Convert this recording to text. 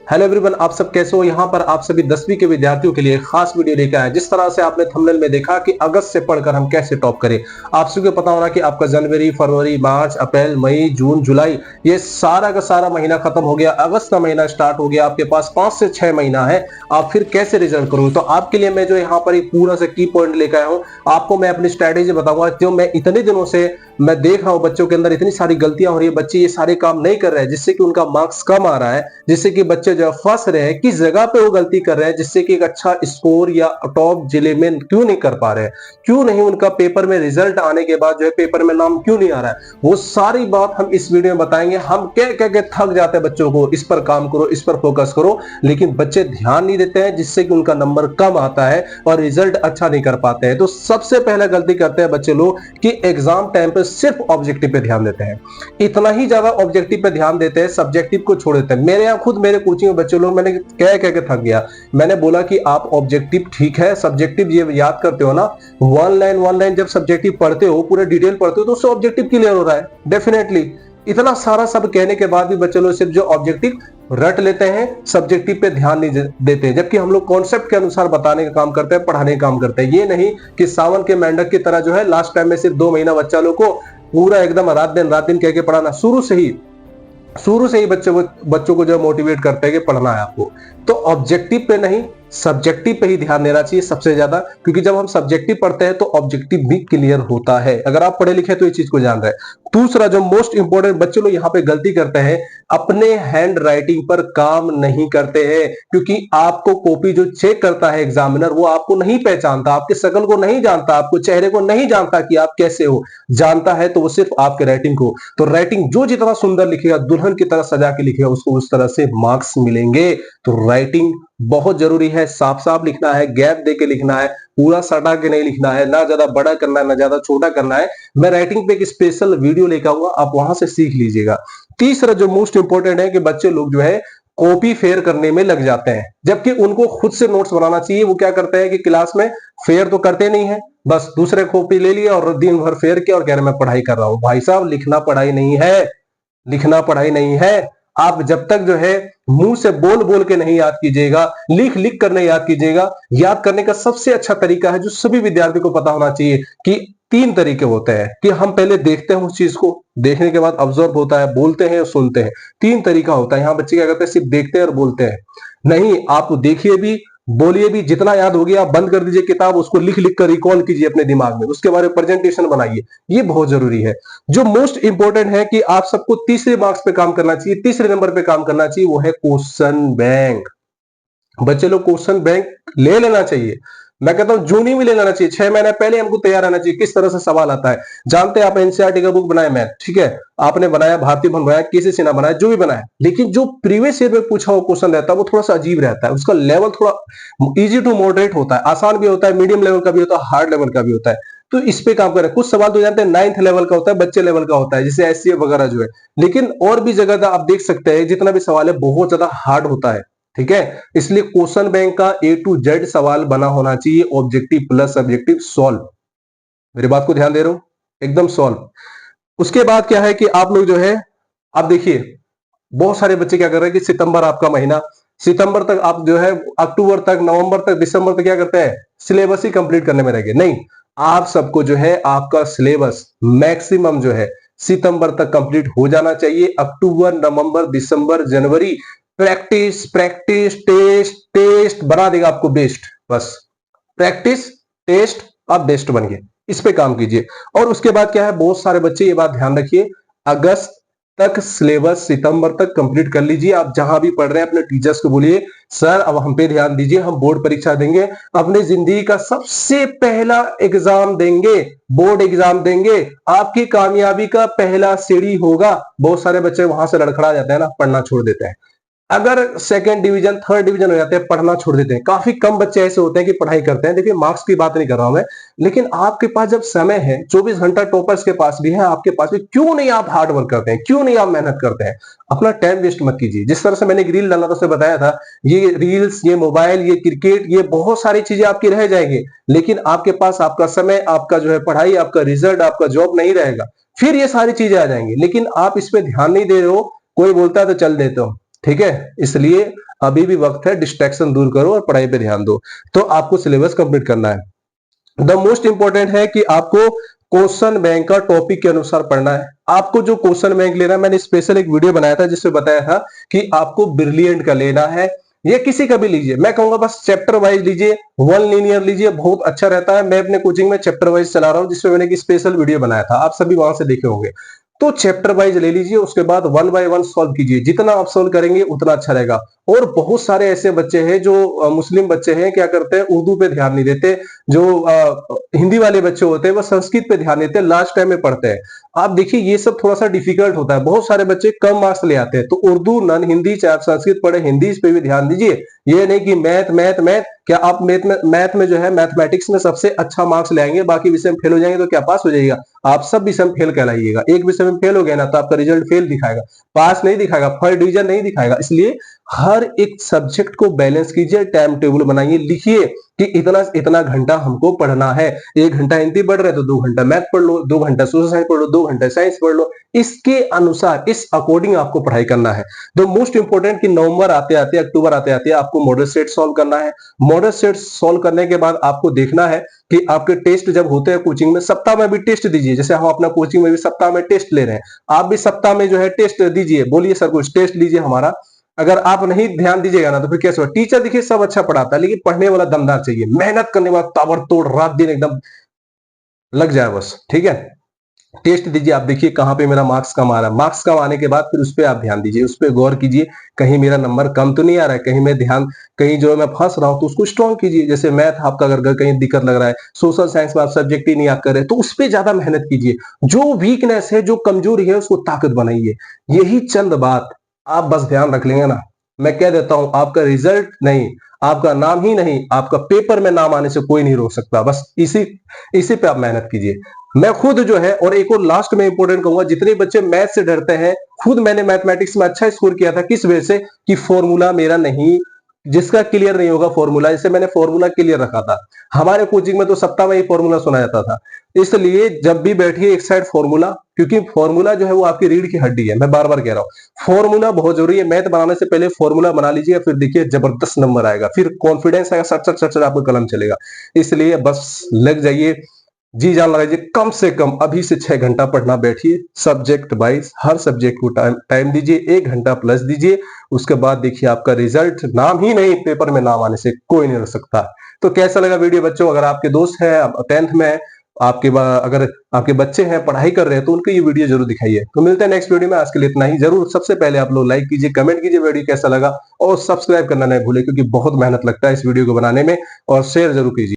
Hello everyone, आप सब कैसे हो। यहाँ पर आप सभी 10वीं के विद्यार्थियों के लिए खास वीडियो लेकर आए। जिस तरह से आपने थंबनेल में देखा कि अगस्त से पढ़कर हम कैसे टॉप करें। आप सभी को पता होना कि आपका जनवरी, फरवरी, मार्च, अप्रैल, मई, जून, जुलाई ये सारा का सारा महीना खत्म हो गया। अगस्त का महीना स्टार्ट हो गया। आपके पास 5 से 6 महीना है। आप फिर कैसे रिजल्ट करोगे। तो आपके लिए मैं जो यहाँ पर एक पूरा से की पॉइंट लेकर आया हूँ। आपको मैं अपनी स्ट्रेटेजी बताऊंगा जो मैं इतने दिनों से मैं देख रहा हूँ। बच्चों के अंदर इतनी सारी गलतियां हो रही है, बच्चे ये सारे काम नहीं कर रहे हैं, जिससे कि उनका मार्क्स कम आ रहा है, जिससे कि बच्चे जो फंस रहे हैं। किस जगह पे वो गलती कर रहे हैं जिससे कि एक अच्छा स्कोर या टॉप जिले में क्यों नहीं कर पा रहे हैं, क्यों नहीं उनका पेपर में रिजल्ट आने के बाद जो है पेपर में नाम क्यों नहीं आ रहा है, वो सारी बात हम इस वीडियो में बताएंगे। हम कह कह के थक जाते हैं बच्चों को, इस पर काम करो, इस पर फोकस करो, लेकिन बच्चे ध्यान नहीं देते हैं, जिससे कि उनका नंबर कम आता है और रिजल्ट अच्छा नहीं कर पाते हैं। तो सबसे पहले गलती करते हैं बच्चे लोग कि एग्जाम टाइम पे सिर्फ ऑब्जेक्टिव पे ध्यान देते हैं। इतना ही ज्यादा ऑब्जेक्टिव पे ध्यान देते हैं, सब्जेक्टिव को छोड़ देते हैं। मेरे यहाँ खुद मेरे कोचिंग में बच्चे लोग, मैंने कह कह के थक गया। मैंने बोला कि आप ऑब्जेक्टिव ठीक है, सब्जेक्टिव ये याद करते हो ना, वन लाइन जब सब्जेक्टिव पढ़ते हो, पूरे डिटेल पढ़ते हो, तो उससे ऑब्जेक्टिव क्लियर हो रहा है डेफिनेटली। इतना सारा सब कहने के बाद भी बच्चे लोग सिर्फ जो ऑब्जेक्टिव रट लेते हैं, सब्जेक्टिव पे ध्यान नहीं देते, जबकि हम लोग कॉन्सेप्ट के अनुसार बताने का काम करते हैं, पढ़ाने का काम करते हैं। ये नहीं कि सावन के मेंढक की तरह जो है लास्ट टाइम में सिर्फ 2 महीना बच्चा लोग को पूरा एकदम रात दिन कह के पढ़ाना। शुरू से ही बच्चों को जो मोटिवेट करते हैं कि पढ़ना है आपको। तो ऑब्जेक्टिव पे नहीं, सब्जेक्टिव पे ही ध्यान देना चाहिए सबसे ज्यादा, क्योंकि जब हम सब्जेक्टिव पढ़ते हैं तो ऑब्जेक्टिव भी क्लियर होता है। अगर आप पढ़े लिखे तो ये चीज को जान रहे हैं। दूसरा जो मोस्ट इंपोर्टेंट बच्चे लोग यहाँ पे गलती करते हैं, अपने हैंड राइटिंग पर काम नहीं करते हैं। क्योंकि आपको कॉपी जो चेक करता है एग्जामिनर, वो आपको नहीं पहचानता, आपके शकल को नहीं जानता, आपको चेहरे को नहीं जानता कि आप कैसे हो। जानता है तो वो सिर्फ आपके राइटिंग को। तो राइटिंग जो जितना सुंदर लिखेगा, दुल्हन की तरह सजा के लिखेगा, उसको उस तरह से मार्क्स मिलेंगे। तो राइटिंग बहुत जरूरी है। साफ साफ लिखना है, गैप दे के लिखना है, पूरा सटा के नहीं लिखना है, ना ज्यादा बड़ा करना है ना ज्यादा छोटा करना है। मैं राइटिंग पे एक स्पेशल वीडियो लेकर आऊंगा, आप वहां से सीख लीजिएगा। तीसरा जो मोस्ट इंपोर्टेंट है कि बच्चे लोग जो है कॉपी फेयर करने में लग जाते हैं, जबकि उनको खुद से नोट्स बनाना चाहिए। वो क्या करते हैं कि क्लास में फेयर तो करते नहीं है, बस दूसरे कॉपी ले लिया और दिन भर फेयर किया और कह रहे मैं पढ़ाई कर रहा हूं। भाई साहब, लिखना पढ़ाई नहीं है, लिखना पढ़ाई नहीं है। आप जब तक जो है मुंह से बोल बोल के नहीं याद कीजिएगा, लिख लिख कर नहीं याद कीजिएगा। याद करने का सबसे अच्छा तरीका है, जो सभी विद्यार्थी को पता होना चाहिए, कि 3 तरीके होते हैं। कि हम पहले देखते हैं उस चीज को, देखने के बाद ऑब्जर्व होता है, बोलते हैं और सुनते हैं। 3 तरीका होता है। यहाँ बच्चे क्या करते हैं, सिर्फ देखते हैं और बोलते हैं। नहीं, आप देखिए भी, बोलिए भी। जितना याद हो गया आप बंद कर दीजिए किताब, उसको लिख लिख कर रिकॉल कीजिए अपने दिमाग में, उसके बारे में प्रेजेंटेशन बनाइए। ये बहुत जरूरी है। जो मोस्ट इंपोर्टेंट है कि आप सबको तीसरे मार्क्स पे काम करना चाहिए, तीसरे नंबर पे काम करना चाहिए, वो है क्वेश्चन बैंक। बच्चे लोग क्वेश्चन बैंक ले लेना चाहिए। मैं कहता हूं जून ही में ले लेना चाहिए। 6 महीने पहले हमको तैयार रहना चाहिए किस तरह से सवाल आता है। जानते हैं आप एनसीईआरटी का बुक बनाया मैथ, ठीक है, आपने बनाया, भारतीय भवन बनाया, किसी से ना बनाया, जो भी बनाया, लेकिन जो प्रीवियस ईयर में पूछा हुआ क्वेश्चन रहता है वो थोड़ा सा अजीब रहता है। उसका लेवल थोड़ा इजी टू मॉडरेट होता है, आसान भी होता है, मीडियम लेवल का भी होता है, हार्ड लेवल का भी होता है। तो इस पे काम करें। कुछ सवाल तो जानते हैं 9th लेवल का होता है, बच्चे लेवल का होता है, जैसे एससीए वगैरह जो है। लेकिन और भी जगह आप देख सकते हैं जितना भी सवाल है बहुत ज्यादा हार्ड होता है, ठीक है। इसलिए क्वेश्चन बैंक का A to Z सवाल बना होना चाहिए, ऑब्जेक्टिव प्लस सब्जेक्टिव सॉल्व। मेरी बात को ध्यान दे रहे हो, एकदम सॉल्व। उसके बाद क्या है कि आप लोग जो है, आप देखिए बहुत सारे बच्चे क्या कर रहे हैं कि सितंबर आपका महीना, सितंबर तक आप जो है, अक्टूबर तक, नवंबर तक, दिसंबर तक क्या करते हैं, सिलेबस ही कंप्लीट करने में रह गए। नहीं, आप सबको जो है आपका सिलेबस मैक्सिमम जो है सितंबर तक कंप्लीट हो जाना चाहिए। अक्टूबर, नवंबर, दिसंबर, जनवरी प्रैक्टिस प्रैक्टिस, टेस्ट टेस्ट बना देगा आपको बेस्ट। बस प्रैक्टिस, टेस्ट, आप बेस्ट बन गए। इस पे काम कीजिए। और उसके बाद क्या है, बहुत सारे बच्चे ये बात ध्यान रखिए, अगस्त तक सिलेबस सितंबर तक कंप्लीट कर लीजिए। आप जहां भी पढ़ रहे हैं अपने टीचर्स को बोलिए, सर अब हम पे ध्यान दीजिए, हम बोर्ड परीक्षा देंगे, अपनी जिंदगी का सबसे पहला एग्जाम देंगे, बोर्ड एग्जाम देंगे, आपकी कामयाबी का पहला सीढ़ी होगा। बहुत सारे बच्चे वहां से लड़खड़ा जाते हैं ना, पढ़ना छोड़ देते हैं। अगर सेकंड डिवीजन, थर्ड डिवीजन हो जाते हैं, पढ़ना छोड़ देते हैं। काफी कम बच्चे ऐसे होते हैं कि पढ़ाई करते हैं। देखिए, मार्क्स की बात नहीं कर रहा हूं मैं, लेकिन आपके पास जब समय है, 24 घंटा टॉपर्स के पास भी है, आपके पास भी, क्यों नहीं आप हार्ड वर्क करते हैं, क्यों नहीं आप मेहनत करते हैं। अपना टाइम वेस्ट मत कीजिए। जिस तरह से मैंने एक रील डाला था, उसमें बताया था, ये रील्स, ये मोबाइल, ये क्रिकेट, ये बहुत सारी चीजें आपकी रह जाएंगी, लेकिन आपके पास आपका समय, आपका जो है पढ़ाई, आपका रिजल्ट, आपका जॉब नहीं रहेगा। फिर ये सारी चीजें आ जाएंगी, लेकिन आप इस पे ध्यान नहीं दे रहे हो। कोई बोलता है तो चल देते हो, ठीक है, इसलिए अभी भी वक्त है, डिस्ट्रैक्शन दूर करो और पढ़ाई पे ध्यान दो। तो आपको सिलेबस कंप्लीट करना है। द मोस्ट इंपॉर्टेंट है कि आपको क्वेश्चन बैंक का टॉपिक के अनुसार पढ़ना है। आपको जो क्वेश्चन बैंक लेना है, मैंने स्पेशल एक वीडियो बनाया था जिसमें बताया था कि आपको ब्रिलियंट का लेना है, ये किसी का भी लीजिए। मैं कहूंगा बस चैप्टर वाइज लीजिए, वन लीनियर लीजिए, बहुत अच्छा रहता है। मैं अपने कोचिंग में चैप्टर वाइज चला रहा हूं, जिसमें मैंने एक स्पेशल वीडियो बनाया था, आप सभी वहां से देखे होंगे। तो चैप्टर वाइज ले लीजिए, उसके बाद वन बाय वन सॉल्व कीजिए। जितना आप सॉल्व करेंगे उतना अच्छा रहेगा। और बहुत सारे ऐसे बच्चे हैं जो मुस्लिम बच्चे हैं, क्या करते हैं, उर्दू पे ध्यान नहीं देते। जो हिंदी वाले बच्चे होते हैं वो संस्कृत पे ध्यान देते हैं, लास्ट टाइम में पढ़ते हैं। आप देखिए ये सब थोड़ा सा डिफिकल्ट होता है, बहुत सारे बच्चे कम मार्क्स ले आते हैं। तो उर्दू नन हिंदी, चाहे आप संस्कृत पढ़े, हिंदी, इस पे भी ध्यान दीजिए। ये नहीं कि मैथ मैथ मैथ, क्या आप मैथ में जो है मैथमेटिक्स में सबसे अच्छा मार्क्स ले आएंगे, बाकी विषय में फेल हो जाएंगे तो क्या पास हो जाएगा? आप सब विषय में फेल कहलाइएगा। एक विषय में फेल हो गया ना तो आपका रिजल्ट फेल दिखाएगा, पास नहीं दिखाएगा, फर्स्ट डिवीजन नहीं दिखाएगा। इसलिए हर एक सब्जेक्ट को बैलेंस कीजिए, टाइम टेबल बनाइए, लिखिए कि इतना इतना घंटा हमको पढ़ना है। 1 घंटा हिंदी पढ़ रहे तो 2 घंटा मैथ पढ़ लो, 2 घंटा सोशल साइंस पढ़ लो, 2 घंटा साइंस पढ़ लो। इसके अनुसार, इस अकॉर्डिंग आपको पढ़ाई करना है। तो मोस्ट इंपोर्टेंट कि नवंबर आते आते, अक्टूबर आते आते आपको मॉडल सेट सॉल्व करना है। मॉडल सेट सॉल्व करने के बाद आपको देखना है कि आपके टेस्ट जब होते हैं कोचिंग में, सप्ताह में भी टेस्ट दीजिए। जैसे हम अपना कोचिंग में भी सप्ताह में टेस्ट ले रहे हैं, आप भी सप्ताह में जो है टेस्ट दीजिए। बोलिए सर कुछ टेस्ट लीजिए हमारा। अगर आप नहीं ध्यान दीजिएगा ना तो फिर कैसे होगा? टीचर देखिए सब अच्छा पढ़ाता है, लेकिन पढ़ने वाला दमदार चाहिए, मेहनत करने वाला ताबड़तोड़ रात दिन एकदम लग जाए बस, ठीक है। टेस्ट दीजिए, आप देखिए कहां पे मेरा मार्क्स कम आ रहा है। मार्क्स कम आने के बाद फिर उस पर आप ध्यान दीजिए, उस पर गौर कीजिए, कहीं मेरा नंबर कम तो नहीं आ रहा है, कहीं मैं ध्यान, कहीं जो मैं फंस रहा हूं तो उसको स्ट्रॉन्ग कीजिए। जैसे मैथ आपका अगर कहीं दिक्कत लग रहा है, सोशल साइंस में आप सब्जेक्ट ही नहीं याद कर रहे तो उस पर ज्यादा मेहनत कीजिए। जो वीकनेस है, जो कमजोरी है, उसको ताकत बनाइए। यही चंद बात आप बस ध्यान रख लेंगे ना, मैं कह देता हूं आपका रिजल्ट नहीं, आपका नाम ही नहीं, आपका पेपर में नाम आने से कोई नहीं रोक सकता। बस इसी इसी पे आप मेहनत कीजिए। मैं खुद जो है, और एक और लास्ट में इंपॉर्टेंट कहूंगा, जितने बच्चे मैथ से डरते हैं, खुद मैंने मैथमेटिक्स में अच्छा स्कोर किया था। किस वजह से? कि फॉर्मूला मेरा नहीं, जिसका क्लियर नहीं होगा फॉर्मूला, जैसे मैंने फॉर्मूला क्लियर रखा था। हमारे कोचिंग में तो सप्ताह में ही फॉर्मूला सुना जाता था। इसलिए जब भी बैठिए एक साइड फॉर्मूला, क्योंकि फॉर्मूला जो है वो आपकी रीढ़ की हड्डी है। मैं बार बार कह रहा हूं, फॉर्मूला बहुत जरूरी है। मैथ बनाने से पहले फॉर्मूला बना लीजिए, फिर देखिए जबरदस्त नंबर आएगा, फिर कॉन्फिडेंस आएगा, सट सट सट सट आपका कलम चलेगा। इसलिए बस लग जाइए, जी जान लगाइए, कम से कम अभी से 6 घंटा पढ़ना बैठिए। सब्जेक्ट वाइज हर सब्जेक्ट को टाइम दीजिए, 1 घंटा प्लस दीजिए। उसके बाद देखिए आपका रिजल्ट, नाम ही नहीं, पेपर में नाम आने से कोई नहीं रोक सकता। तो कैसा लगा वीडियो बच्चों? अगर आपके दोस्त है, 10th में है, अगर आपके बच्चे हैं, पढ़ाई कर रहे हैं, तो उनको ये वीडियो जरूर दिखाइए। तो मिलते हैं नेक्स्ट वीडियो में, आज के लिए इतना ही। जरूर सबसे पहले आप लोग लाइक कीजिए, कमेंट कीजिए वीडियो कैसा लगा, और सब्सक्राइब करना नहीं भूले, क्योंकि बहुत मेहनत लगता है इस वीडियो को बनाने में, और शेयर जरूर कीजिए।